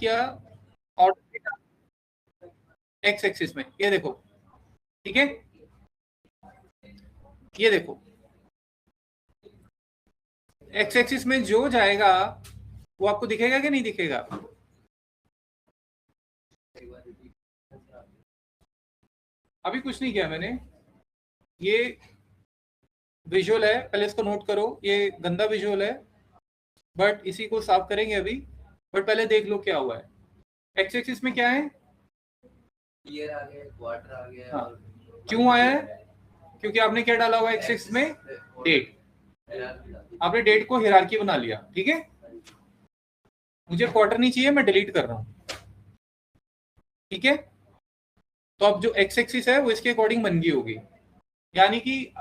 किया order x axis में, ये देखो, ठीक है, ये देखो एक्स एक्सिस में जो जाएगा वो आपको दिखेगा कि नहीं दिखेगा? अभी कुछ नहीं किया मैंने, ये विजुअल है, पहले इसको नोट करो, ये गंदा विजुअल है, बट इसी को साफ करेंगे अभी। बट पहले देख लो क्या हुआ है। एक्स एक्सिस में क्या है? ईयर आ गया, क्वार्टर आ गया। हाँ, क्यों आया है? क्योंकि आपने क्या डाला हुआ एक्स एक्सिस में? डेट। आपने डेट को हिरार्की बना लिया, ठीक है। मुझे क्वार्टर नहीं चाहिए, मैं डिलीट कर रहा हूं, ठीक है। तो अब जो एक्स एक्सिस है वो इसके अकॉर्डिंग बन गई होगी, यानी कि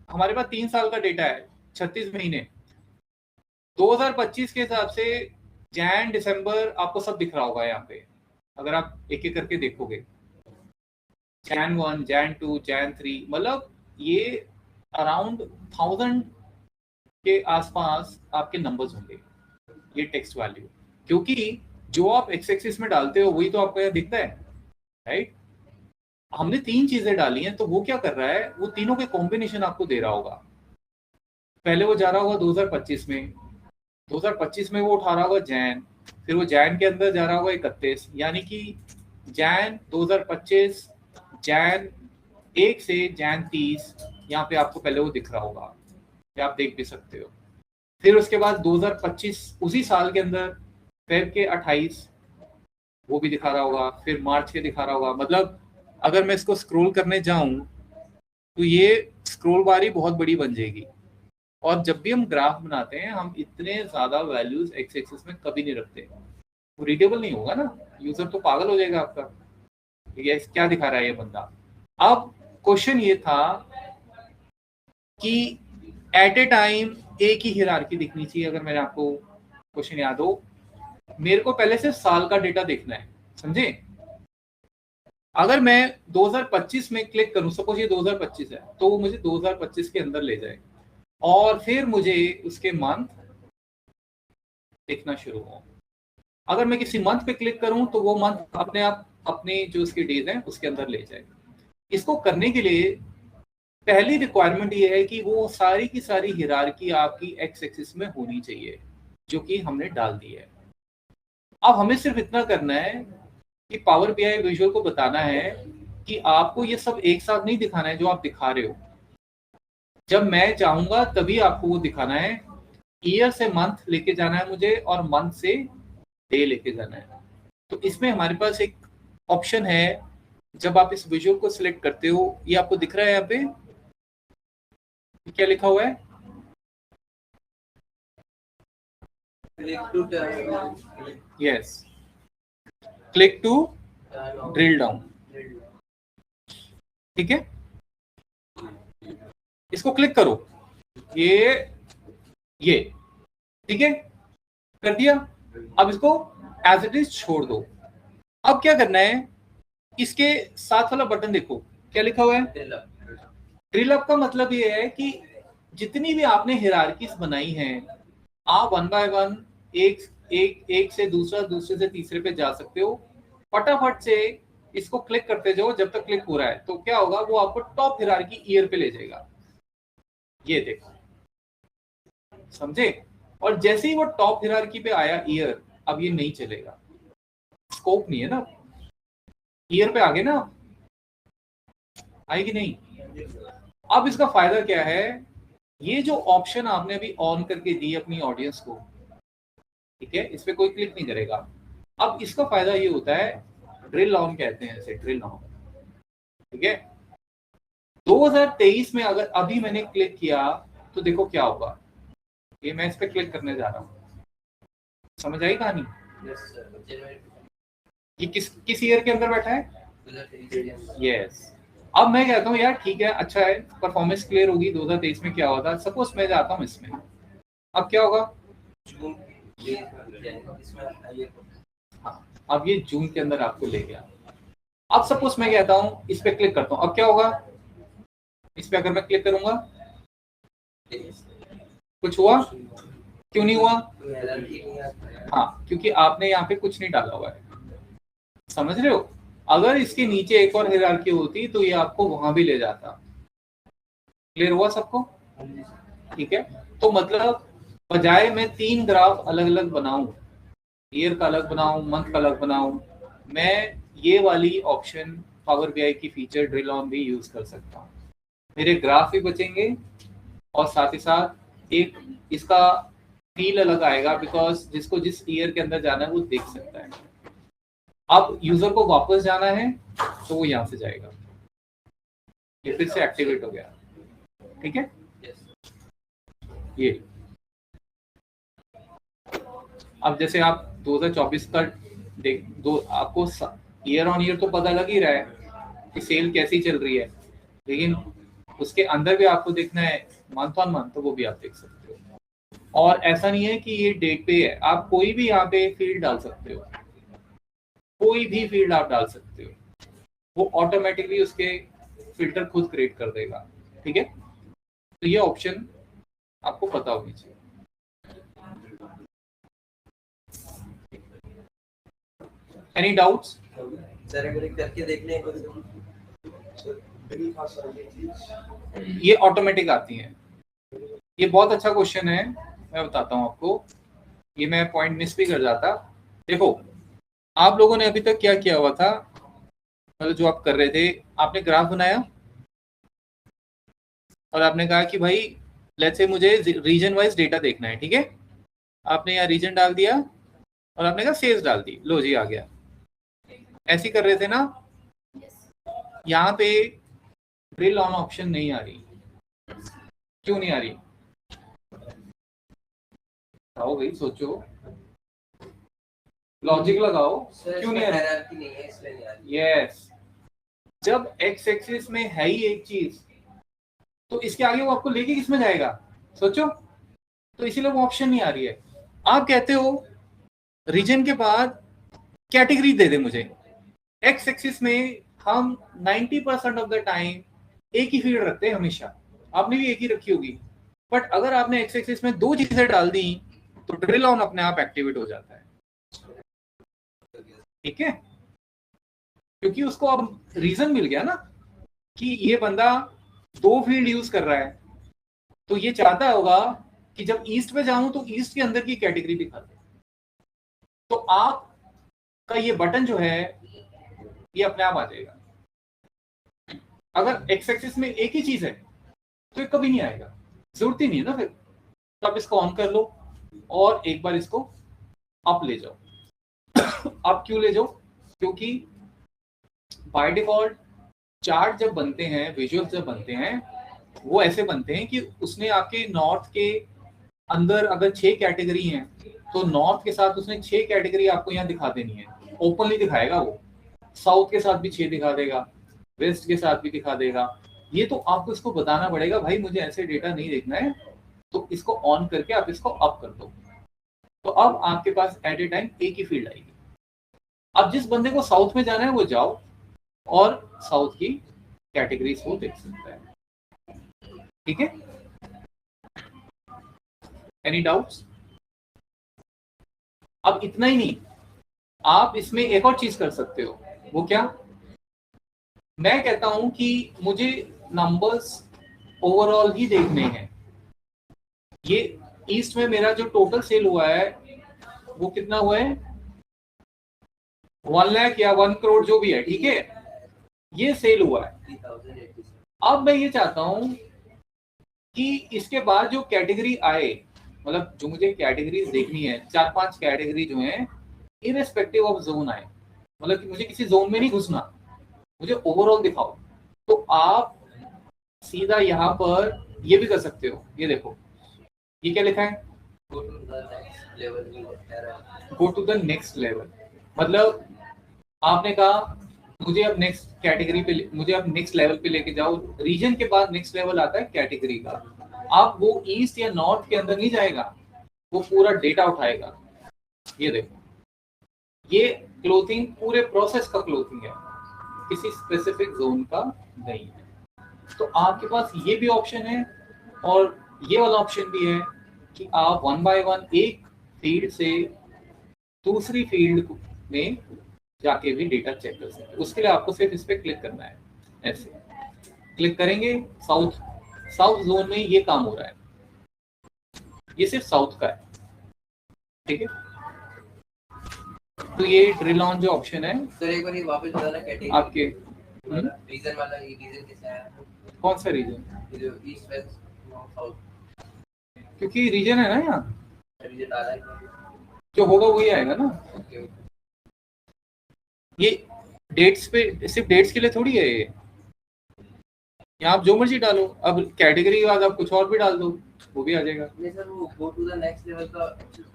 हमारे पास 3 साल का डेटा है, 36 महीने। 2025 के हिसाब से जैन दिसंबर आपको सब दिख रहा होगा यहाँ पे, अगर आप एक एक करके देखोगे। जैन 1, जैन 2, जैन 3, मतलब ये अराउंड 1000 के आसपास आपके नंबर्स होंगे, ये टेक्स्ट वैल्यू, क्योंकि जो आप एक्स एक्सिस में डालते हो वही तो आपको यहाँ दिखता है, राइट। हमने 3 चीजें डाली हैं, तो वो क्या कर रहा है, वो तीनों के कॉम्बिनेशन आपको दे रहा होगा। पहले वो जा रहा होगा 2025 में, 2025 में वो उठा रहा होगा जैन, फिर वो जैन के अंदर जा रहा होगा 31, यानी कि जैन 2025, जैन 1 से जैन 30, यहाँ पे आपको पहले वो दिख रहा होगा, ये आप देख भी सकते हो। फिर उसके बाद 2025 उसी साल के अंदर फेब के 28 वो भी दिखा रहा होगा, फिर मार्च के दिखा रहा होगा। मतलब अगर मैं इसको स्क्रॉल करने जाऊं तो ये स्क्रॉल बार ही बहुत बड़ी बन जाएगी। और जब भी हम ग्राफ बनाते हैं हम इतने ज्यादा वैल्यूज एक्स एक्सिस में कभी नहीं रखते, वो रीडेबल नहीं होगा ना, यूजर तो पागल हो जाएगा आपका, ये क्या दिखा रहा है ये बंदा। अब क्वेश्चन ये था कि एट ए टाइम एक ही हिरार्की दिखनी चाहिए। अगर मैंने आपको क्वेश्चन याद हो, मेरे को पहले से साल का डेटा देखना है, समझे। अगर मैं 2025 में क्लिक करूं, सपोज ये 2025 है, तो वो मुझे 2025 के अंदर ले जाए और फिर मुझे उसके मंथ देखना शुरू हो। अगर मैं किसी मंथ पे क्लिक करूं तो वो मंथ अपने आप अपने जो उसके डेज हैं उसके अंदर ले जाए। इसको करने के लिए पहली रिक्वायरमेंट ये है कि वो सारी की सारी हिरार्की आपकी एक्स एक्सिस में होनी चाहिए, जो कि हमने डाल दी है। अब हमें सिर्फ इतना करना है कि पावर बीआई विजुअल को बताना है कि आपको ये सब एक साथ नहीं दिखाना है जो आप दिखा रहे हो। जब मैं चाहूंगा तभी आपको वो दिखाना है। ईयर से मंथ लेके जाना है मुझे और मंथ से डे लेके जाना है। तो इसमें हमारे पास एक ऑप्शन है, जब आप इस विजुअल को सिलेक्ट करते हो, ये आपको दिख रहा है यहाँ पे क्या लिखा हुआ है? Yes, click to drill down, ठीक है। इसको क्लिक करो, ये ठीक है, कर दिया। अब इसको एज इट इज छोड़ दो। अब क्या करना है, इसके साथ वाला बटन देखो क्या लिखा हुआ है, ड्रिल अप का मतलब ये है कि जितनी भी आपने हिरार्कीज बनाई हैं, आप 1 बाय 1 एक से दूसरा, दूसरे से तीसरे पे जा सकते हो। फटाफट से इसको क्लिक करते जाओ जब तक क्लिक हो रहा है, तो क्या होगा, वो आपको टॉप हिरार्की ईयर पे ले जाएगा। ये देखो, समझे। और जैसे ही वो टॉप हिरार्की पे आया ईयर, अब ये नहीं चलेगा, स्कोप नहीं है ना, ईयर पे आगे ना, आएगी नहीं। अब इसका फायदा क्या है, ये जो ऑप्शन आपने अभी ऑन करके दी अपनी ऑडियंस को, ठीक है, इस पे कोई क्लिक नहीं करेगा। अब इसका फायदा ये होता है, ड्रिल ऑन कहते हैं इसे, ड्रिल ऑन, ठीक है। 2023 में अगर अभी मैंने क्लिक किया तो देखो क्या होगा, ये मैं इस पे क्लिक करने जा रहा हूँ, समझ आई कहानी? ये किस ईयर के अंदर बैठा है? यस। अब मैं कहता हूँ यार ठीक है, अच्छा है, परफॉर्मेंस क्लियर होगी। 2023 में क्या होता है, सपोज मैं जाता हूँ इसमें, अब क्या होगा, हाँ, अब ये जून के अंदर आपको ले गया। अब सपोज मैं कहता हूँ इस पे क्लिक करता हूँ, अब क्या होगा, इस पे अगर मैं क्लिक करूंगा कुछ हुआ, क्यों नहीं हुआ? कोई हायरार्की नहीं आता है। हाँ, क्योंकि आपने यहाँ पे कुछ नहीं डाला हुआ है, समझ रहे हो? अगर इसके नीचे एक और हायरार्की होती तो ये आपको वहां भी ले जाता। क्लियर हुआ सबको? ठीक है, तो मतलब बजाय मैं 3 ग्राफ अलग अलग बनाऊं, ईयर का अलग बनाऊं, मंथ का अलग बनाऊं, मैं ये वाली ऑप्शन पावर बीआई की फीचर ड्रिल ऑन भी यूज कर सकता हूँ। मेरे ग्राफ भी बचेंगे और साथ ही साथ एक इसका फील अलग आएगा, बिकॉज जिसको जिस ईयर के अंदर जाना है वो देख सकता है। अब यूजर को वापस जाना है तो वो यहाँ से जाएगा, ये फिर से एक्टिवेट हो गया। ठीक है, ये अब जैसे आप 2024 का देख दो, आपको ईयर ऑन ईयर तो पता लग ही रहा है कि सेल कैसी चल रही है, लेकिन उसके अंदर भी आपको देखना है मंथ ऑन मंथ, तो वो भी आप देख सकते हो। और ऐसा नहीं है कि ये डेट पे है, आप कोई भी यहाँ पे फील्ड डाल सकते हो, कोई भी फील्ड आप डाल सकते हो, वो ऑटोमेटिकली उसके फिल्टर खुद क्रिएट कर देगा। ठीक है, तो ये ऑप्शन आपको पता होनी चाहिए। Any doubts? सर एक बार करके देखने को ये ऑटोमेटिक आती है। ये बहुत अच्छा क्वेश्चन है, मैं बताता हूँ आपको, ये मैं पॉइंट मिस भी कर जाता। देखो, आप लोगों ने अभी तक क्या किया हुआ था, मतलब जो आप कर रहे थे, आपने ग्राफ बनाया और आपने कहा कि भाई लेट्स से मुझे रीजन वाइज डेटा देखना है। ठीक है, आपने यहाँ रीजन डाल दिया और आपने कहा सेल्स डाल दी, लो जी आ गया। ऐसे कर रहे थे ना? यहाँ पे ड्रिल ऑन ऑप्शन नहीं आ रही, क्यों नहीं आ रही? आओ भाई सोचो, लॉजिक लगाओ, क्यों नहीं आ रही? हायरार्की नहीं है इसलिए नहीं आ रही। यस, जब एक्स एक्सिस में है ही एक चीज, तो इसके आगे वो आपको लेके किस में जाएगा? सोचो, तो इसीलिए वो ऑप्शन नहीं आ रही है। आप कहते हो रीजन के बाद कैटेगरी दे दे मुझे। एक्स एक्सिस में हम 90% ऑफ द टाइम एक ही फील्ड रखते हैं हमेशा, आपने भी एक ही रखी होगी, बट अगर आपने एक्स एक्सिस में 2 चीजें डाल दी तो ड्रिल ऑन अपने आप एक्टिवेट हो जाता है। ठीक है, क्योंकि उसको अब रीजन मिल गया ना कि ये बंदा 2 फील्ड यूज कर रहा है, तो ये चाहता होगा कि जब ईस्ट पे जाऊं तो ईस्ट के अंदर की कैटेगरी दिखा दे। तो आप का ये बटन जो है ये अपने आप आ जाएगा। अगर एक्स एक्सिस में एक ही चीज है तो ये कभी नहीं आएगा, जरूरत ही नहीं है ना फिर। तो आप इसको ऑन कर लो और एक बार इसको अप ले जाओ। आप क्यों ले जाओ? क्योंकि बाय डिफॉल्ट चार्ट जब बनते हैं, विजुअल जब बनते हैं, वो ऐसे बनते हैं कि उसने आपके नॉर्थ के अंदर अगर 6 कैटेगरी हैं तो नॉर्थ के साथ उसने 6 कैटेगरी आपको यहाँ दिखा देनी है, ओपनली दिखाएगा वो। साउथ के साथ भी 6 दिखा देगा, वेस्ट के साथ भी दिखा देगा। ये तो आपको इसको बताना पड़ेगा, भाई मुझे ऐसे डेटा नहीं देखना है, तो इसको ऑन करके आप इसको अप कर दो, तो अब आपके पास एट ए टाइम एक ही फील्ड आएगी। अब जिस बंदे को साउथ में जाना है वो जाओ और साउथ की कैटेगरीज को देख सकता है। ठीक है, एनी डाउट्स? अब इतना ही नहीं, आप इसमें एक और चीज कर सकते हो। वो क्या? मैं कहता हूं कि मुझे नंबर्स ओवरऑल ही देखने हैं। ये ईस्ट में मेरा जो टोटल सेल हुआ है वो कितना हुआ है? 1 लाख या 1 करोड़ जो भी है, ठीक है, ये सेल हुआ है। 3087। अब मैं ये चाहता हूं कि इसके बाद जो कैटेगरी आए, मतलब जो मुझे कैटेगरीज देखनी है, 4-5 कैटेगरी जो है इरेस्पेक्टिव ऑफ जोन आए, मतलब कि मुझे किसी जोन में नहीं घुसना, मुझे ओवरऑल दिखाओ। तो आप सीधा यहाँ पर ये भी कर सकते हो। ये देखो, ये क्या लिखा है? Go to the next level में error। Go to the next level, मतलब आपने कहा मुझे अब नेक्स्ट कैटेगरी पे, मुझे अब नेक्स्ट लेवल पे लेके जाओ। रीजन के बाद नेक्स्ट लेवल आता है कैटेगरी का। अब वो ईस्ट या नॉर्थ के अंदर नहीं जाएगा, वो पूरा डेटा उठाएगा। ये देखो, ये क्लोथिंग पूरे प्रोसेस का क्लोथिंग है, किसी स्पेसिफिक जोन का नहीं है। तो आपके पास ये भी ऑप्शन है और ये वाला ऑप्शन भी है। कि आप 1 बाय 1 एक फील्ड से दूसरी फील्ड में जाके भी डेटा चेक कर सकते हैं। उसके लिए आपको सिर्फ इस पर क्लिक करना है, ऐसे क्लिक करेंगे। साउथ जोन में ये काम हो रहा है, ये सिर्फ साउथ का है, ठीक है। तो ये ड्रिल ऑन जो ऑप्शन है सर एक बार ये वापस बताना कैटेगरी आपके रीजन वाला, ये रीजन कैसा है? कौन सा रीजन, ये जो ईस्ट वेस्ट नॉर्थ साउथ क्योंकि रीजन है ना यहाँ, रीजन डाला है। जो होगा वही आएगा ना। ओके ये डेट्स पे, सिर्फ डेट्स के लिए थोड़ी है ये, यहाँ आप जो मर्जी डालो। अब कैटेगरी के बाद आप कुछ और भी डाल दो, वो भी आ जाएगा। नहीं सर, वो go to the next level का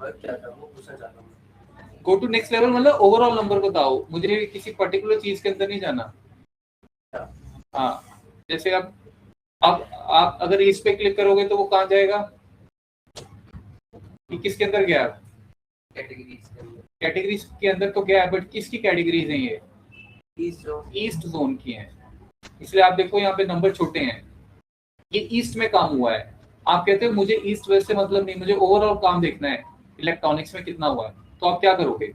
वर्क क्या था वो पूछना चाहता हूँ। गो टू नेक्स्ट लेवल मतलब ओवरऑल नंबर बताओ, मुझे किसी पर्टिकुलर चीज के अंदर नहीं जाना। हाँ, जैसे अब आप अगर इस पे क्लिक करोगे तो वो कहाँ जाएगा, ये किसके अंदर गया? कैटेगरीज के अंदर तो गया है, बट किसकी कैटेगरीज हैं ये? ईस्ट जोन की हैं। इसलिए आप देखो यहाँ पे नंबर छोटे हैं, ये ईस्ट में काम हुआ है। आप कहते हो मुझे ईस्ट वेस्ट से मतलब नहीं, मुझे ओवरऑल काम देखना है, इलेक्ट्रॉनिक्स में कितना हुआ है। तो आप क्या करोगे,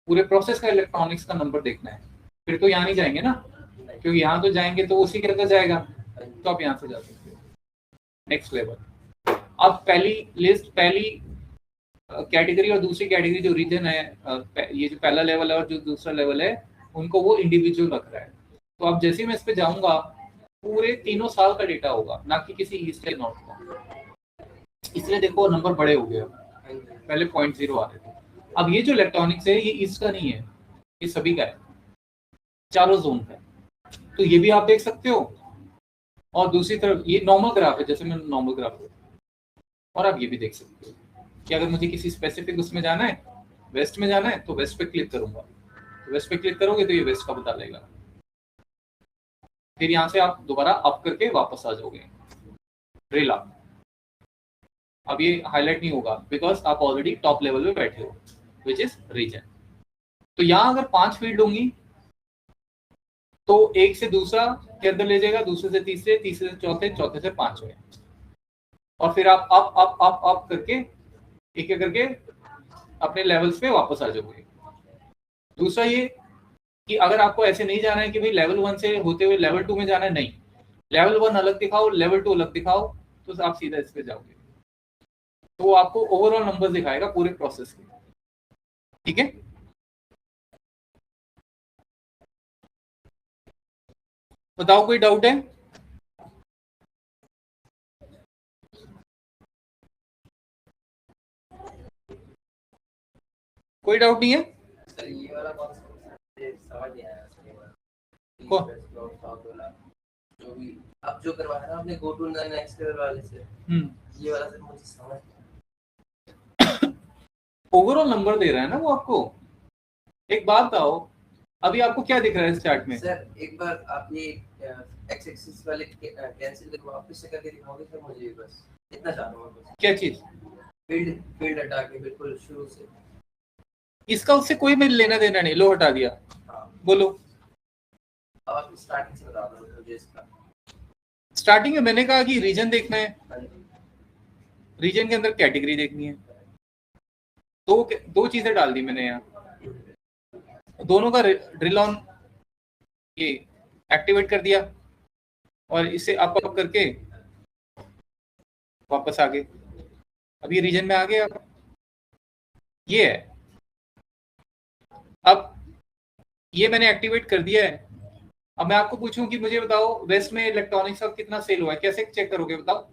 पूरे प्रोसेस का इलेक्ट्रॉनिक्स का नंबर देखना है। फिर तो यहाँ नहीं जाएंगे ना, क्योंकि यहाँ तो जाएंगे तो उसी के अंदर जाएगा, तो आप यहाँ से जा सकते हो नेक्स्ट लेवल। अब पहली लिस्ट, पहली कैटेगरी और दूसरी कैटेगरी जो रीजन है, ये जो पहला लेवल है और जो दूसरा लेवल है, उनको वो इंडिविजुअल रख रहा है। तो अब जैसे मैं इस पे जाऊंगा, पूरे तीनों साल का डेटा होगा, ना कि किसी ईस्ट या नॉर्थ का। इसलिए देखो नंबर बड़े हो गए, पहले 0.0 आ रहे थे। अब ये जो इलेक्ट्रॉनिक्स है ये ईस्ट का नहीं है, ये सभी का है, चारों जोन का है। तो ये भी आप देख सकते हो। और दूसरी तरफ ये नॉर्मल ग्राफ है, जैसे मैंने नॉर्मल ग्राफ है। और आप ये भी देख सकते हो कि अगर मुझे किसी स्पेसिफिक उसमें जाना है, वेस्ट में जाना है, तो वेस्ट पे क्लिक करूंगा। तो वेस्ट पे क्लिक करोगे तो ये वेस्ट का बता देगा। फिर यहाँ से आप दोबारा अप करके वापस आ जाओगे, ड्रिल अप। अब ये हाईलाइट नहीं होगा बिकॉज आप ऑलरेडी टॉप लेवल पे बैठे हो, विच इज रीजन। तो यहाँ अगर 5 फील्ड होंगी तो एक से दूसरा के अंदर ले जाएगा, दूसरे से तीसरे, तीसरे से चौथे, चौथे से 5वें। और फिर आप अप करके एक एक करके अपने लेवल्स पे वापस आ जाओगे। दूसरा ये कि अगर आपको ऐसे नहीं जाना है कि भाई लेवल 1 से होते हुए लेवल 2 में जाना है, नहीं, लेवल 1 अलग दिखाओ, लेवल 2 अलग दिखाओ, तो आप सीधा इस पे जाओगे। तो वो आपको ओवरऑल नंबर दिखाएगा पूरे प्रोसेस के, ठीक है। बताओ कोई डाउट है? कोई डाउट नहीं है? सर ये वाला कौन सा समझ नहीं आया कौन? जो भी अब जो करवाया ना आपने गो टू नेक्स्ट लेवल वाले से, ये वाला सर मुझे समझ ओवरऑल नंबर दे रहा है ना वो आपको। एक बात बताओ, अभी आपको क्या दिख रहा है इस चार्ट में? सर एक बार आप ये एक्स एक्सिस वाले कैंसिल करके वापस से करके दिखाओगे सर मुझे, बस इतना चाह रहा हूं बस। क्या चीज? फील्ड हटा के बिल्कुल शुरू से। इसका उससे कोई मेल लेना देना नहीं, लो हटा दिया। हाँ। बोलो आप स्टार्टिंग से बता दो मुझे इसका। स्टार्टिंग में मैंने कहा कि रीजन देखना है, रीजन के अंदर कैटेगरी देखनी है। दो चीजें डाल दी मैंने यहाँ, दोनों का ड्रिल ऑन ये एक्टिवेट कर दिया और इसे अप करके वापस आ गए। अब ये रीजन में आ गए। अब ये है, अब ये मैंने एक्टिवेट कर दिया है। अब मैं आपको पूछूं कि मुझे बताओ वेस्ट में इलेक्ट्रॉनिक्स का कितना सेल हुआ है, कैसे चेक करोगे बताओ?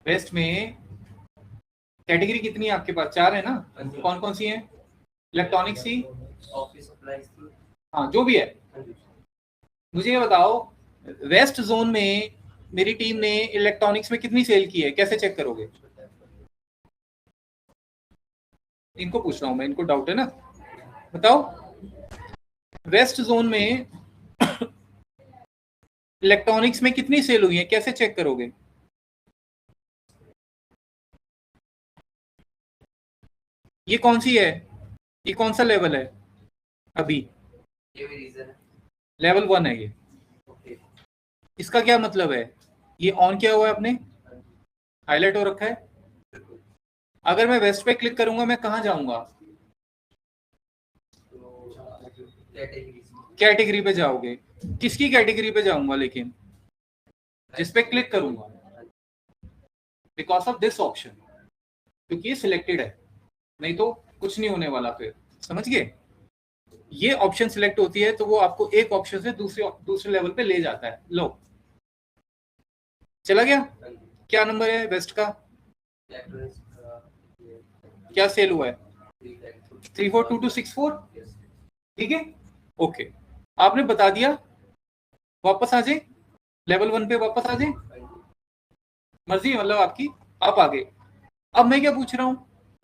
वेस्ट में कैटेगरी कितनी है आपके पास? 4 है ना? कौन कौन सी है? इलेक्ट्रॉनिक्स की, ऑफिस सप्लाईज की, हाँ जो भी है। मुझे ये बताओ वेस्ट जोन में मेरी टीम ने इलेक्ट्रॉनिक्स में कितनी सेल की है, कैसे चेक करोगे? इनको पूछ रहा हूं मैं, इनको डाउट है ना, बताओ वेस्ट जोन में इलेक्ट्रॉनिक्स में कितनी सेल हुई है, कैसे चेक करोगे? ये कौन सी है, ये कौन सा लेवल है? अभी ये भी रीजन है, लेवल 1 है ये। इसका क्या मतलब है, ये ऑन किया हुआ है आपने, हाईलाइट हो रखा है। अगर मैं वेस्ट पे क्लिक करूंगा मैं कहाँ जाऊंगा, कैटेगरी पे जाओगे। किसकी कैटेगरी पे जाऊंगा, लेकिन जिस पे क्लिक करूंगा, बिकॉज ऑफ दिस ऑप्शन, क्योंकि ये सिलेक्टेड है, नहीं तो कुछ नहीं होने वाला। फिर समझ गए, ये ऑप्शन सिलेक्ट होती है तो वो आपको एक ऑप्शन से दूसरे लेवल पे ले जाता है। लो चला गया। क्या नंबर है वेस्ट का, क्या सेल हुआ है, 342264, ठीक है, ओके। आपने बता दिया, वापस आ जाए लेवल 1 पे, वापस आ जाए, मर्जी है मतलब आपकी, आप आ गए। अब मैं क्या पूछ रहा हूं,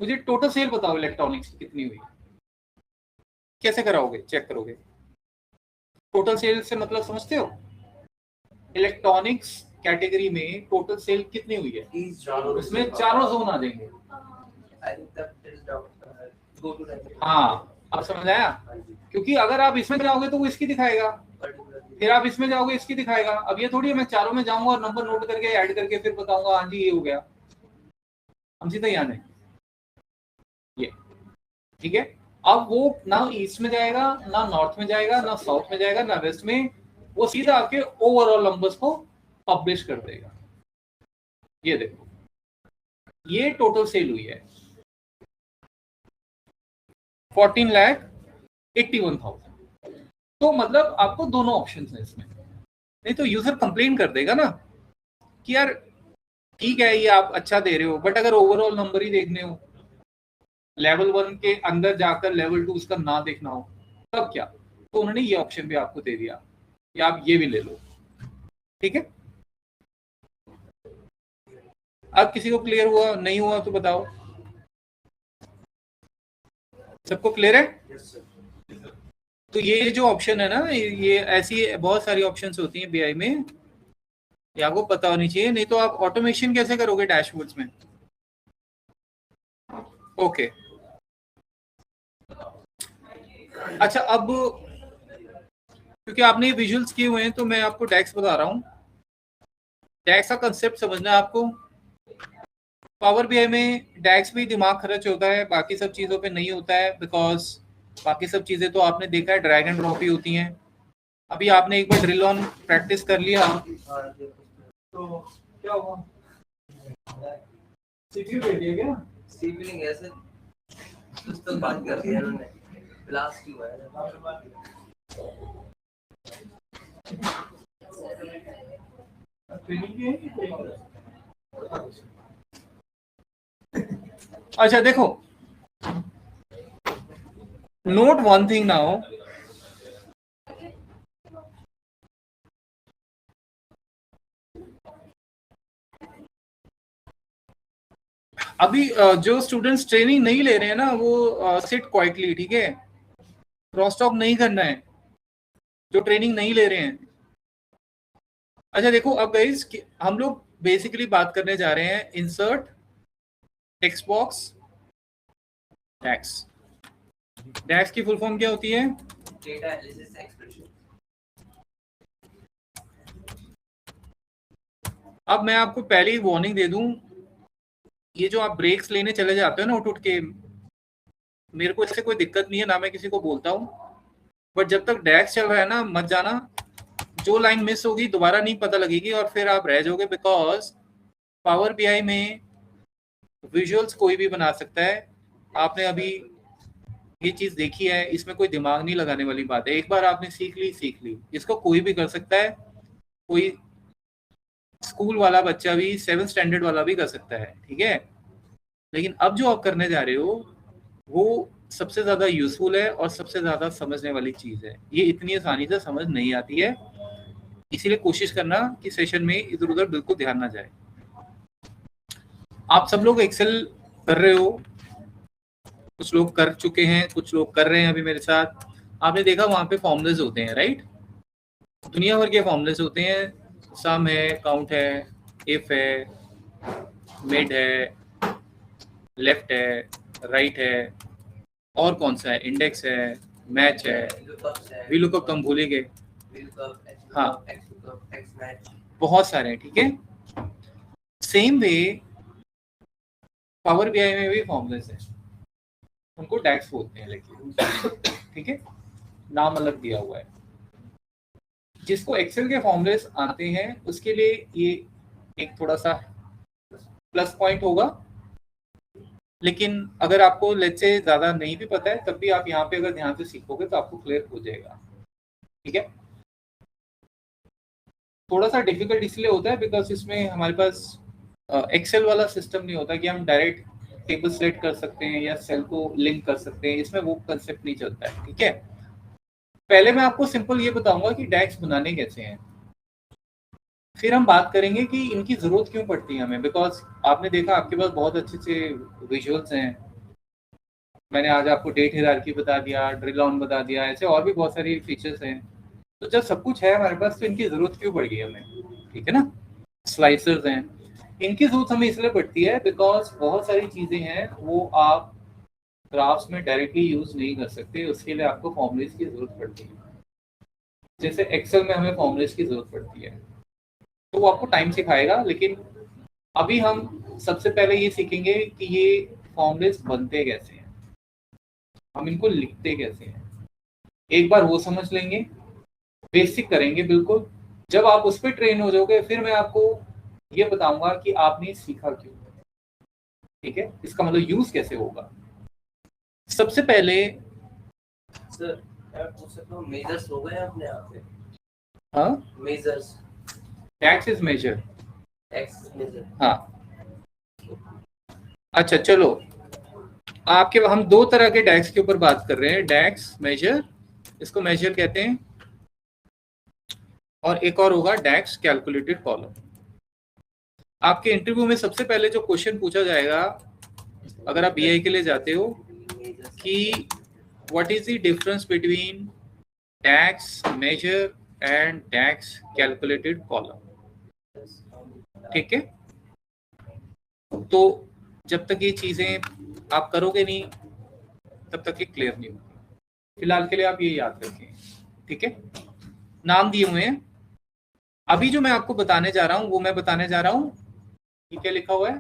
मुझे टोटल सेल बताओ इलेक्ट्रॉनिक्स की कितनी हुई। कैसे कराओगे, चेक करोगे, टोटल सेल से मतलब समझते हो, इलेक्ट्रॉनिक्स कैटेगरी में टोटल सेल कितनी हुई है, उसमें चारों जोन आ जाएंगे। हाँ अब समझ आया, क्योंकि अगर आप इसमें जाओगे तो वो इसकी दिखाएगा, फिर आप इसमें जाओगे इसकी दिखाएगा। अब ये थोड़ी है मैं चारों में जाऊंगा और नंबर नोट करके ऐड करके फिर बताऊंगा हाँ जी ये हो गया। हम सीधा यहाँ है ये, ठीक है। अब वो ना ईस्ट में जाएगा, ना नॉर्थ में जाएगा, ना साउथ में जाएगा, ना वेस्ट में, वो सीधा आपके ओवरऑल नंबर्स को पब्लिश कर देगा। ये देखो, ये टोटल सेल हुई है 14,81,000। तो मतलब आपको दोनों ऑप्शन है इसमें, नहीं तो यूजर कंप्लेन कर देगा ना कि यार ठीक है ये आप अच्छा दे रहे हो, बट अगर ओवरऑल नंबर ही देखने हो, लेवल 1 के अंदर जाकर लेवल 2 उसका ना देखना हो, तब क्या। तो उन्होंने ये ऑप्शन भी आपको दे दिया कि आप ये भी ले लो, ठीक है। अब किसी को क्लियर हुआ, नहीं हुआ तो बताओ, सबको क्लियर है। तो ये जो ऑप्शन है ना, ये ऐसी बहुत सारी ऑप्शंस होती हैं बीआई में, ये आपको पता होनी चाहिए, नहीं तो आप ऑटोमेशन कैसे करोगे डैशबोर्ड्स में। ओके अच्छा, अब क्योंकि आपने विजुअल्स किए हुए हैं तो मैं आपको डैक्स बता रहा हूँ। डैक्स का कंसेप्ट समझना है आपको। पावर बीआई में डैक्स भी दिमाग खर्च होता है, बाकी सब चीज़ों पे नहीं होता है, बिकॉज बाकी सब चीज़ें तो आपने देखा है ड्रैग एंड ड्रॉप ही होती हैं। अभी आपने एक बार ड्रिल ऑन प्रैक्टिस कर लिया तो क्या हुआ, सीपीयू दे दिया क्या, सीपीयू नहीं ऐसे सिस्टम बात कर दिया उन्होंने, ब्लास्ट हुआ है। अच्छा देखो, नोट वन थिंग नाउ, अभी जो स्टूडेंट्स ट्रेनिंग नहीं ले रहे हैं ना, वो सिट क्वाइटली, ठीक है, क्रॉस टॉक नहीं करना है जो ट्रेनिंग नहीं ले रहे हैं। अच्छा देखो, अब गाइस हम लोग बेसिकली बात करने जा रहे हैं इंसर्ट टेक्स्ट बॉक्स डैक्स। डैक्स की फुल फॉर्म क्या होती है, डेटा एनालिसिस एक्सप्रेशन। अब मैं आपको पहले ही वार्निंग दे दूं, ये जो आप ब्रेक्स लेने चले जाते हो ना उठ के, मेरे को इससे कोई दिक्कत नहीं है, ना मैं किसी को बोलता हूँ, बट जब तक डैक्स चल रहा है ना मत जाना। जो लाइन मिस होगी दोबारा नहीं पता लगेगी और फिर आप रह जाओगे, बिकॉज पावर बीआई में विजुअल्स कोई भी बना सकता है। आपने अभी ये चीज देखी है, इसमें कोई दिमाग नहीं लगाने वाली बात है, एक बार आपने सीख ली, इसको कोई भी कर सकता है, कोई स्कूल वाला बच्चा भी, 7th स्टैंडर्ड वाला भी कर सकता है, ठीक है। लेकिन अब जो आप करने जा रहे हो वो सबसे ज्यादा यूजफुल है और सबसे ज्यादा समझने वाली चीज है, ये इतनी आसानी से समझ नहीं आती है, इसीलिए कोशिश करना कि सेशन में इधर उधर बिल्कुल ध्यान ना जाए। आप सब लोग एक्सेल कर रहे हो, कुछ लोग कर चुके हैं, कुछ लोग कर रहे हैं अभी मेरे साथ। आपने देखा वहां पे फॉर्मूलेस होते हैं, राइट, दुनिया भर के फॉर्मूलेस होते हैं, सम है, काउंट है, इफ है, मिड है, लेफ्ट है, राइट है, और कौन सा है, इंडेक्स है, मैच है, वी लुकअप, कम भूल ही गए। हाँ मतलब एक्स मैच बहुत सारे हैं, ठीक है। सेम वे पावर बीआई में भी फॉर्मूलेस है, उनको डैक्स बोलते हैं लेकिन, ठीक है, नाम अलग दिया हुआ है। जिसको एक्सेल के फॉर्मूलेस आते हैं उसके लिए ये एक थोड़ा सा प्लस पॉइंट होगा, लेकिन अगर आपको लेट्स से ज्यादा नहीं भी पता है तब भी आप यहाँ पे अगर ध्यान से सीखोगे तो आपको क्लियर हो जाएगा, ठीक है। थोड़ा सा डिफिकल्ट इसलिए होता है बिकॉज इसमें हमारे पास एक्सेल वाला सिस्टम नहीं होता कि हम डायरेक्ट टेबल सेलेक्ट कर सकते हैं या सेल को लिंक कर सकते हैं, इसमें वो कंसेप्ट नहीं चलता है, ठीक है। पहले मैं आपको सिंपल ये बताऊंगा कि डैक्स बनाने कैसे हैं, फिर हम बात करेंगे कि इनकी जरूरत क्यों पड़ती है हमें, बिकॉज आपने देखा आपके पास बहुत अच्छे से विजुअल्स हैं, मैंने आज आपको डेट हायरार्की बता दिया, ड्रिल ऑन बता दिया, ऐसे और भी बहुत सारी फीचर्स हैं। तो जब सब कुछ है हमारे पास तो इनकी जरूरत क्यों पड़ गई हमें, ठीक है ना। स्लाइसर्स हैं, इनकी जरूरत हमें इसलिए पड़ती है बिकॉज बहुत सारी चीजें हैं वो आप ग्राफ्स में डायरेक्टली यूज नहीं कर सकते, उसके लिए आपको फॉर्मूलेस की जरूरत पड़ती है। जैसे एक्सेल में हमें फॉर्मूलेस की जरूरत पड़ती है, तो वो आपको टाइम सिखाएगा, लेकिन अभी हम सबसे पहले ये सीखेंगे कि ये फॉर्मूलेस बनते कैसे हैं, हम इनको लिखते कैसे हैं। एक बार वो समझ लेंगे, बेसिक करेंगे बिल्कुल, जब आप उस पर ट्रेन हो जाओगे फिर मैं आपको ये बताऊंगा कि आपने सीखा क्यों, ठीक है, इसका मतलब यूज कैसे होगा। सबसे पहले सर यार पूछ सकता हूँ मेजर्स हो गए अपने आप पे? हाँ, measures DAX is measure, X measure हाँ। अच्छा चलो, आपके हम दो तरह के डैक्स के ऊपर बात कर रहे हैं, डैक्स मेजर, इसको मेजर कहते हैं, और एक और होगा डैक्स कैलकुलेटेड कॉलम। आपके इंटरव्यू में सबसे पहले जो क्वेश्चन पूछा जाएगा अगर आप बीआई के लिए जाते हो कि what is the difference between DAX measure and DAX calculated column, ठीक है। तो जब तक ये चीजें आप करोगे नहीं तब तक ये क्लियर नहीं होगी। फिलहाल के लिए आप ये याद रखें, ठीक है। नाम दिए हुए हैं, अभी जो मैं आपको बताने जा रहा हूं वो मैं बताने जा रहा हूं, ये क्या लिखा हुआ है,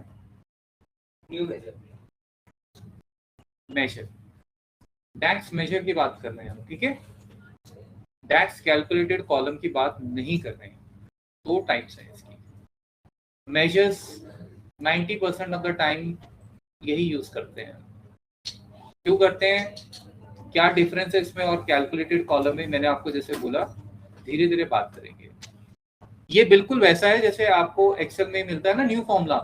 न्यू मेजर मेजर, डैक्स मेजर की बात कर रहे हैं हम, ठीक है। डैक्स कैलकुलेटेड कॉलम की बात नहीं कर रहे हैं। दो टाइप्स हैं इसकी, मेजर्स 90% ऑफ द टाइम यही यूज करते हैं। क्यों करते हैं, क्या डिफरेंस है इसमें और कैलकुलेटेड कॉलम में, मैंने आपको जैसे बोला धीरे धीरे बात करेंगे। ये बिल्कुल वैसा है जैसे आपको एक्सेल में मिलता है ना न्यू फॉर्मूला,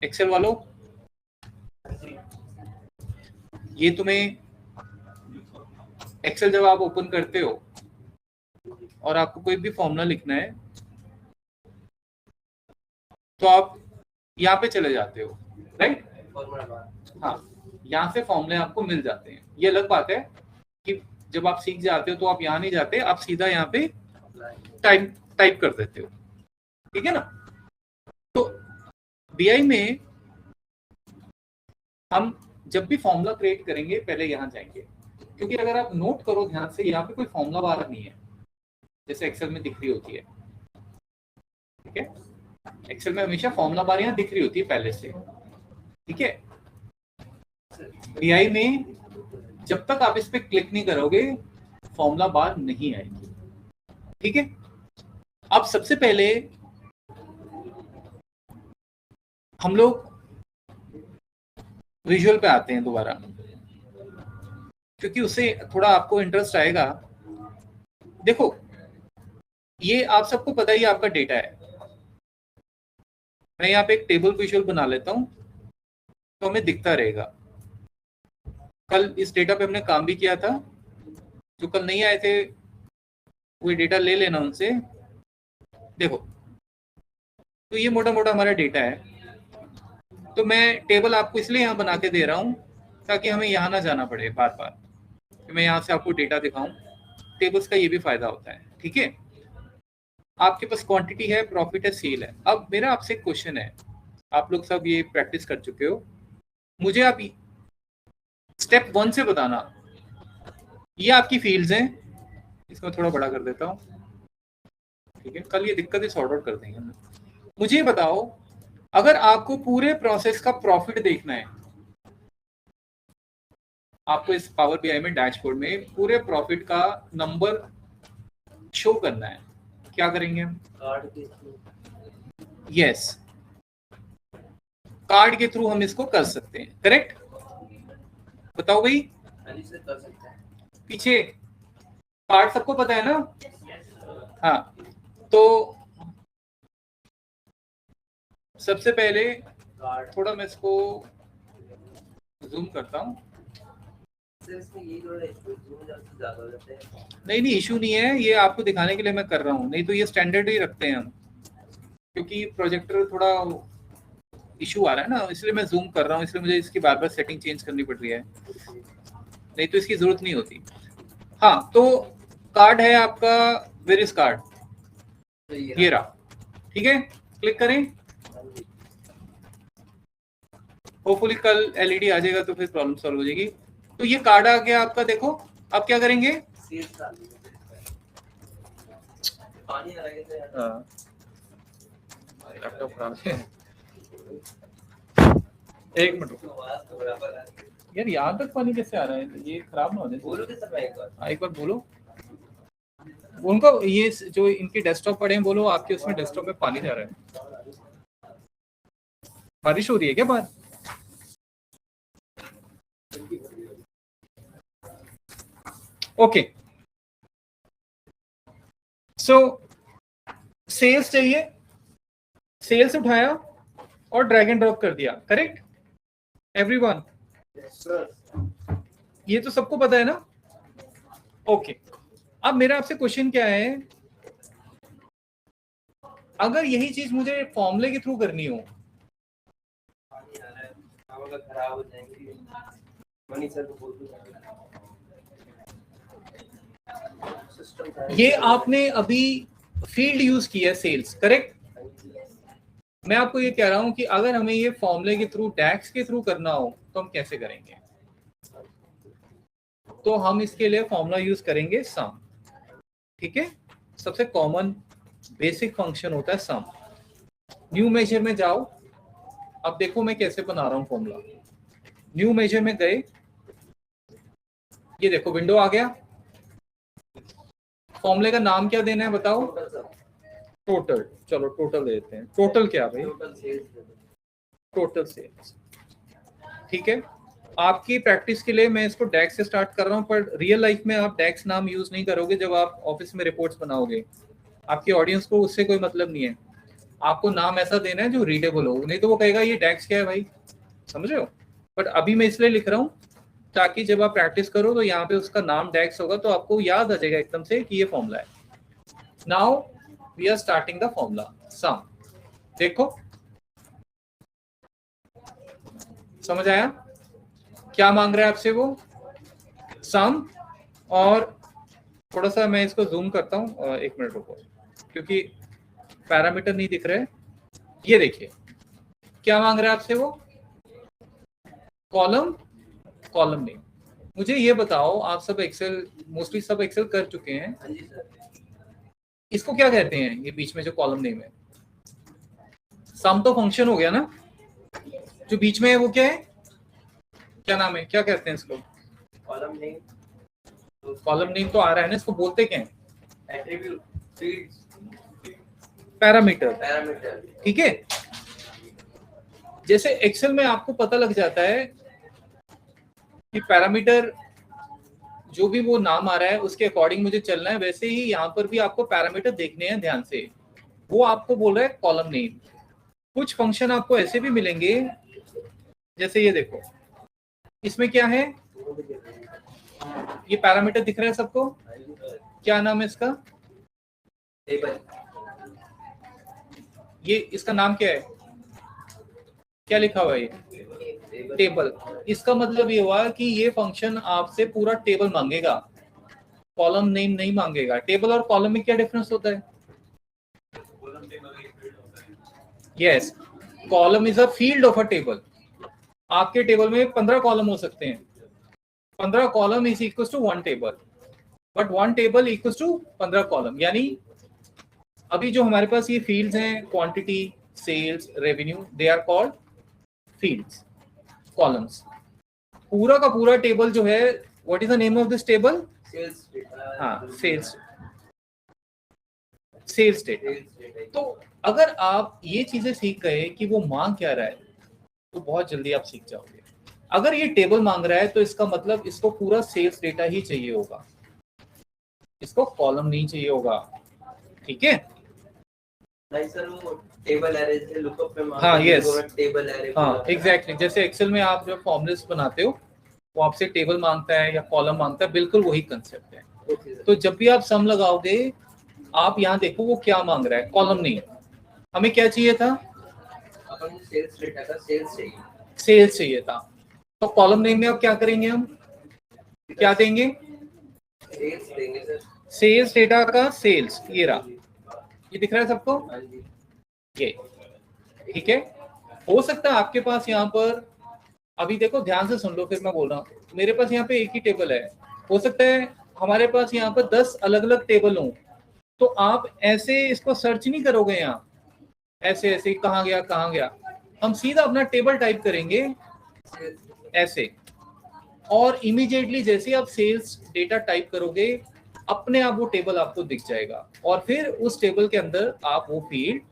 एक्सेल वालों ये तुम्हें एक्सेल जब आप ओपन करते हो और आपको कोई भी फॉर्मूला लिखना है तो आप यहाँ पे चले जाते हो, राइट। हाँ, यहाँ से फॉर्मूले आपको मिल जाते हैं। ये अलग बात है कि जब आप सीख जाते हो तो आप यहाँ नहीं जाते, आप सीधा यहाँ पे टाइप कर देते हो, ठीक है ना। तो बीआई में हम जब भी फॉर्मूला क्रिएट करेंगे पहले यहाँ जाएंगे, क्योंकि अगर आप नोट करो ध्यान से यहाँ पे कोई फॉर्मूला बार नहीं है जैसे एक्सेल में दिख रही होती है, ठीक है। एक्सेल में हमेशा फॉर्मूला बार यहाँ दिख रही होती है पहले से, ठीक है। बीआई में जब तक आप इस पे क्लिक नहीं करोगे फॉर्मूला बार नहीं आएगी, ठीक है। अब सबसे पहले हम लोग विजुअल पे आते हैं दोबारा, क्योंकि उससे थोड़ा आपको इंटरेस्ट आएगा। देखो ये आप सबको पता ही आपका डेटा है, मैं यहाँ पे एक टेबल विजुअल बना लेता हूँ तो हमें दिखता रहेगा। कल इस डेटा पे हमने काम भी किया था, जो कल नहीं आए थे वो डेटा ले लेना उनसे। देखो तो ये मोटा मोटा हमारा डेटा है, तो मैं टेबल आपको इसलिए यहाँ बना के दे रहा हूँ ताकि हमें यहाँ ना जाना पड़े बार बार कि मैं यहाँ से आपको डेटा दिखाऊं। टेबल्स का ये भी फायदा होता है, ठीक है। आपके पास क्वांटिटी है, प्रॉफिट है, सेल है। अब मेरा आपसे क्वेश्चन है, आप लोग सब ये प्रैक्टिस कर चुके हो, मुझे आप स्टेप 1 से बताना, ये आपकी फील्ड्स हैं, इसको थोड़ा बड़ा कर देता हूँ, ठीक है, कल ये दिक्कतें सॉर्ट आउट कर देंगे हम। मुझे बताओ, अगर आपको पूरे प्रोसेस का प्रॉफिट देखना है, आपको इस पावर बीआई में डैशबोर्ड में पूरे प्रॉफिट का नंबर शो करना है, क्या करेंगे हम? कार्ड के थ्रू। यस, कार्ड के थ्रू हम इसको कर सकते हैं, करेक्ट? बताओ भाई, हाँ जी सर, कर सकते हैं। पीछे कार्ड सबको पता है ना? हाँ, तो सबसे पहले कार्ड थोड़ा मैं इसको जूम करता हूँ। सर इसमें यही थोड़ा जूम ज्यादा हो जाते हैं। नहीं, इशू नहीं है, ये आपको दिखाने के लिए मैं कर रहा हूँ, नहीं तो ये स्टैंडर्ड ही रखते हैं हम, क्योंकि प्रोजेक्टर थोड़ा इशू आ रहा है ना, इसलिए मैं जूम कर रहा हूँ, इसलिए मुझे इसकी बार बार सेटिंग चेंज करनी पड़ रही है, नहीं तो इसकी जरूरत नहीं होती। हाँ, तो कार्ड है आपका, वेयर इज कार्ड? तो ये रहा, ठीक है, क्लिक करें। होपफुली कल एलईडी आ जाएगा तो फिर प्रॉब्लम सॉल्व हो जाएगी। तो ये कार्ड आ गया आपका, देखो अब क्या करेंगे? सील्स डाल दीजिए। पानी आ रहा है सर। हाँ, लैपटॉप खराब है, एक मिनट रुको। आवाज तो बराबर आ रही है। यार यहाँ तक पानी कैसे आ रहा है? ये खराब ना हो जाए। बोलो कि सर एक बार। हाँ, एक बार बोलो उनको, ये जो इनके डेस्कटॉप पड़े हैं, बोलो आपके उसमें डेस्कटॉप में पानी जा रहा है। बारिश हो रही है क्या बाहर? ओके, सो सेल्स चाहिए, सेल्स उठाया और ड्रैग एंड ड्रॉप कर दिया, करेक्ट एवरीवन? ये तो सबको पता है ना? ओके, अब मेरा आपसे क्वेश्चन क्या है, अगर यही चीज मुझे फॉर्मूले के थ्रू करनी हो, पानी आ रहा है, अगर खराब हो जाएंगे मनी सर को बोल दो। ये आपने अभी फील्ड यूज किया है सेल्स, करेक्ट? मैं आपको ये कह रहा हूं कि अगर हमें ये फॉर्मूले के थ्रू, डैक्स के थ्रू करना हो तो हम कैसे करेंगे? तो हम इसके लिए फॉर्मूला यूज करेंगे सम, ठीक है? सबसे कॉमन बेसिक फंक्शन होता है सम। न्यू मेजर में जाओ, अब देखो मैं कैसे बना रहा हूं फॉर्मूला। न्यू मेजर में गए, ये देखो विंडो आ गया। फॉर्मूले का नाम क्या देना है बताओ? टोटल, चलो टोटल देते हैं। टोटल क्या भाई? टोटल सेल्स, ठीक है। आपकी प्रैक्टिस के लिए मैं इसको डैक्स से स्टार्ट कर रहा हूं, पर रियल लाइफ में आप डैक्स नाम यूज नहीं करोगे जब आप ऑफिस में रिपोर्ट्स बनाओगे। आपकी ऑडियंस को उससे कोई मतलब नहीं है, आपको नाम ऐसा देना है जो रीडेबल हो, नहीं तो वो कहेगा ये डैक्स क्या है भाई, समझ रहे हो? बट अभी मैं इसलिए लिख रहा हूँ ताकि जब आप प्रैक्टिस करो तो यहाँ पे उसका नाम डैक्स होगा, तो आपको याद आ जाएगा एकदम से कि ये फॉर्मूला है। Now we are starting the formula sum. देखो समझ आया क्या मांग रहा है आपसे वो? सम। और थोड़ा सा मैं इसको जूम करता हूँ, एक मिनट रुको, क्योंकि पैरामीटर नहीं दिख रहे। ये देखिए क्या मांग रहा है आपसे वो? Column, column name. मुझे ये बताओ, आप सब एक्सेल, मोस्टली सब एक्सेल कर चुके हैं, हाँ जी सर। इसको क्या कहते हैं? ये बीच में जो कॉलम नेम है, सम तो फंक्शन हो गया ना, जो बीच में है वो क्या है, क्या नाम है, क्या कहते हैं इसको? Column name. कॉलम नेम तो आ रहा है ना, इसको बोलते क्या है? Attribute, fields, parameter, parameter. ठीक है। जैसे एक्सेल में आपको पता लग जाता है कि पैरामीटर जो भी वो नाम आ रहा है उसके अकॉर्डिंग मुझे चलना है, वैसे ही यहाँ पर भी आपको पैरामीटर देखने हैं ध्यान से। वो आपको बोल रहा है कॉलम नेम। कुछ फंक्शन आपको ऐसे भी मिलेंगे, जैसे ये देखो, इसमें क्या है, ये पैरामीटर दिख रहा है सबको, क्या नाम है इसका? टेबल। ये इसका नाम क्या है, क्या लिखा हुआ है ये? टेबल। इसका मतलब ये हुआ कि ये फंक्शन आपसे पूरा टेबल मांगेगा, कॉलम नेम नहीं मांगेगा। टेबल और कॉलम में क्या डिफरेंस होता है? Yes, column is a field of a table. आपके टेबल में 15 कॉलम हो सकते हैं, 15 column is equal to 1 table, but 1 table equal to 15 column, यानी अभी जो हमारे पास ये फील्ड्स हैं, quantity, sales, revenue, they are called fields, columns. पूरा का पूरा टेबल जो है, what is the name of this table? Sales हाँ, सेल्स डेटा। तो अगर आप ये चीजें सीख गए कि वो मांग क्या रहा है, तो बहुत जल्दी आप सीख जाओगे। अगर ये टेबल मांग रहा है तो इसका मतलब इसको पूरा सेल्स डेटा ही चाहिए होगा, इसको कॉलम नहीं चाहिए होगा, ठीक है? नहीं सर, वो टेबल एरे से लुकअप में हाँ, yes. टेबल एरे, हाँ, एग्जैक्टली। जैसे एक्सेल में आप जब फॉर्मूलास बनाते हो, वो आपसे टेबल मांगता है या कॉलम मांगता है, बिल्कुल वही कंसेप्ट है। तो जब भी आप सम लगाओगे, आप यहाँ देखो वो क्या मांग रहा है, कॉलम नहीं। हमें क्या चाहिए था? अपन सेल्स डेटा का सेल्स चाहिए, सेल्स चाहिए था। तो कॉलम नेम में अब क्या करेंगे, हम क्या देंगे? सेल्स देंगे सर। सेल्स डेटा का सेल्स, ये रहा, ये दिख रहा है सबको? हाँ जी, ये ठीक है। हो सकता है आपके पास यहाँ पर, अभी देखो ध्यान से सुन लो, फिर मैं बोल रहा हूँ, मेरे पास यहाँ पे एक ही टेबल है, हो सकता है हमारे पास यहाँ पर 10 अलग अलग टेबल हों, तो आप ऐसे इसको सर्च नहीं करोगे यहाँ, ऐसे ऐसे कहाँ गया, हम सीधा अपना टेबल टाइप करेंगे ऐसे, और इमीडिएटली जैसे आप सेल्स डेटा टाइप करोगे, अपने आप वो टेबल आपको दिख जाएगा, और फिर उस टेबल के अंदर आप वो फील्ड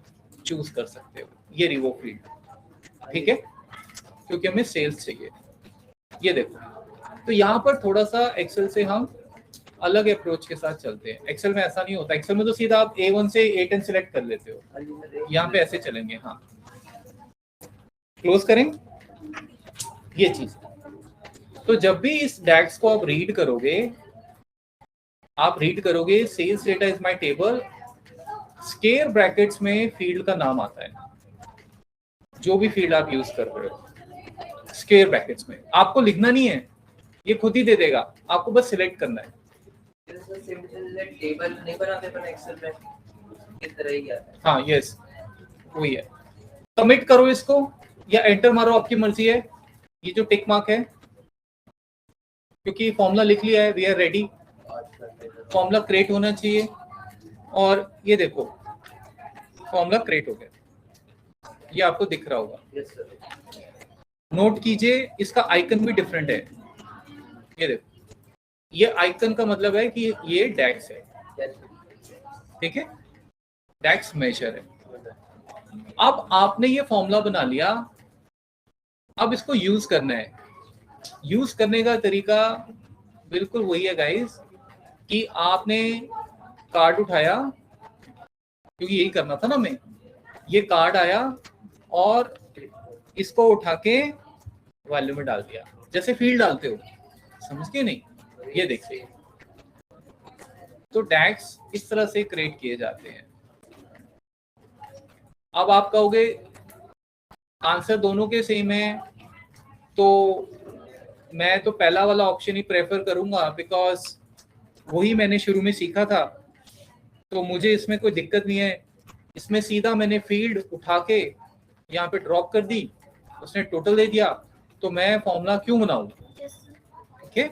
चूज कर सकते हो। ये रही वो फील्ड, ठीक है, क्योंकि हमें सेल्स चाहिए। ये देखो, तो यहाँ पर थोड़ा सा एक्सेल से हम अलग अप्रोच के साथ चलते हैं। एक्सेल में ऐसा नहीं होता, एक्सेल में तो सीधा आप A1 से A10 सिलेक्ट कर लेते हो, यहाँ पे ऐसे चलेंगे। हाँ, क्लोज करें ये चीज। तो जब भी इस डैक्स को आप रीड करोगे, sales data is my table, square brackets में फील्ड का नाम आता है, जो भी फील्ड आप यूज कर रहे हो, स्क्वायर ब्रैकेट्स में। आपको लिखना नहीं है, ये खुद ही दे देगा, आपको बस सिलेक्ट करना है। सिंपल टेबल नहीं बनाते अपन एक्सेल में, इस तरह ही आता है। हाँ, यस, वही है। सबमिट करो इसको या एंटर मारो, आपकी मर्जी है। ये जो टिक मार्क है, क्योंकि फॉर्मूला लिख लिया है, we are ready. Formula create होना चाहिए, और ये देखो फॉर्मूला क्रिएट हो गया, ये आपको दिख रहा होगा। Yes sir. नोट कीजिए, इसका आइकन भी डिफरेंट है। ये देखो, ये आइकन का मतलब है कि ये डैक्स है, ठीक है, डैक्स मेजर है। अब आपने ये फॉर्मूला बना लिया, अब इसको यूज करना है। यूज करने का तरीका बिल्कुल वही है गाइस, कि आपने कार्ड उठाया, क्योंकि यही करना था ना हमें, ये कार्ड आया और इसको उठा के वैल्यू में डाल दिया, जैसे फील्ड डालते हो, समझ गए नहीं? ये देखिए, तो डैक्स इस तरह से क्रिएट किए जाते हैं। अब आप कहोगे आंसर दोनों के सेम है, तो मैं तो पहला वाला ऑप्शन ही प्रेफर करूंगा, बिकॉज वही मैंने शुरू में सीखा था, तो मुझे इसमें कोई दिक्कत नहीं है। इसमें सीधा मैंने फील्ड उठा के यहाँ पे ड्रॉप कर दी, उसने टोटल दे दिया, तो मैं फॉर्मूला क्यों बनाऊं? ठीक है,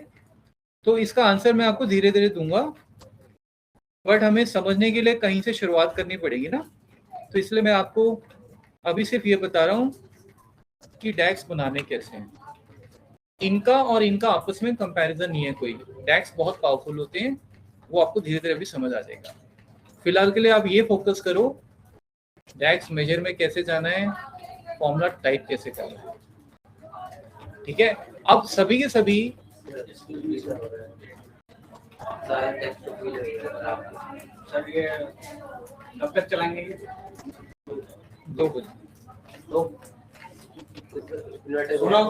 तो इसका आंसर मैं आपको धीरे धीरे दूंगा, बट हमें समझने के लिए कहीं से शुरुआत करनी पड़ेगी ना, तो इसलिए मैं आपको अभी सिर्फ ये बता रहा हूँ कि डैक्स बनाने कैसे हैं। इनका और इनका आपस में कंपैरिजन नहीं है कोई। डैक्स बहुत पावरफुल होते हैं, वो आपको धीरे धीरे भी समझ आ जाएगा। फिलहाल के लिए आप ये फोकस करो, डैक्स मेजर में कैसे जाना है, फॉर्मूला टाइप कैसे करना है, ठीक है। अब सभी के सभी सर ये कब तक चलाएंगे? 2 बजे। सुनो,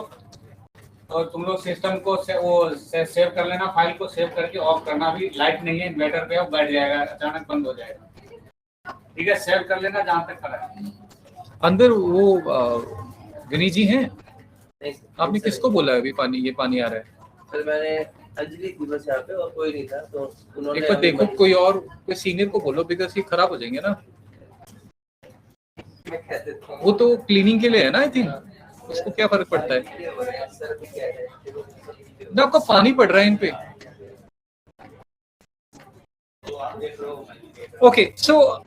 और तुम लोग सिस्टम को सेव कर लेना, फाइल को सेव करके ऑफ करना। भी लाइट नहीं है, इन्वर्टर पे बैठ जाएगा, अचानक बंद हो जाएगा, ठीक है? सेव कर लेना जहाँ तक करा है। अंदर वो विनी जी हैं? आपने किसको बोला है अभी ये पानी आ रहा है? सर मैंने अंजलि थी बस यहाँ पे, और कोई नहीं था, तो उन्होंने एक बार देखो, कोई सीनियर को बोलो, बिकॉज ये खराब हो जाएंगे ना। मैं कह देता हूँ। वो तो क्लीनिंग के लिए है ना, आई थिंक, उसको क्या फर्क पड़ता है सर भी कह रहे हैं ना, आपका पानी पड़ रहा है इन पे। ओके, सो